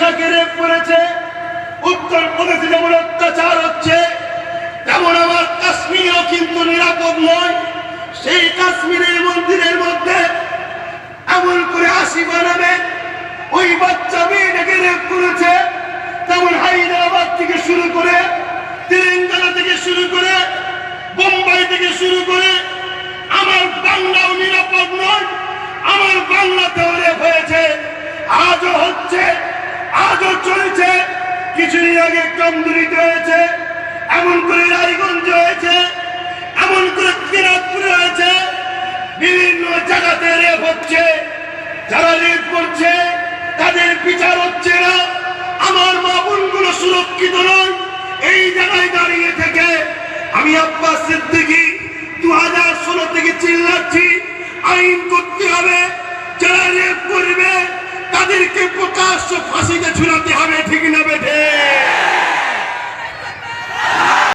পোশাকে রেপ করেছে, উত্তরপ্রদেশে যেমন অত্যাচার হচ্ছে, তেমন আমার কাশ্মীরও কিন্তু নিরাপদ নয়। সেই কাশ্মীরের মন্দিরের মধ্যে এমন করে আশি বানাবে ওই বাচ্চা মেয়েটাকে রেপ করেছে, তেমন হায়দ্রাবাদ থেকে শুরু করে, তেলেঙ্গানা থেকে শুরু করে, বোম্বাই থেকে শুরু করে আমার বাংলাও নিরাপদ নয়। আমার বাংলাতেও রেপ হয়েছে, আজও হচ্ছে, আজও চলছে। কিছুদিন আগে কামদুনিতে হয়েছে, এমন করে রায়গঞ্জ হয়েছে, এমন করে দিনাজপুরে হয়েছে। বিভিন্ন জায়গাতে রেপ হচ্ছে, যারা রেপ করছে তাদের বিচার হচ্ছে না। আমার মা বোনগুলো সুরক্ষিত নয়। এই জায়গায় দাঁড়িয়ে থেকে আমি আব্বাস সিদ্দিকী 2016 থেকে চিল্লাচ্ছি, আইন করতে হবে। যারা রেপ করবে তাদেরকে প্রকাশ্য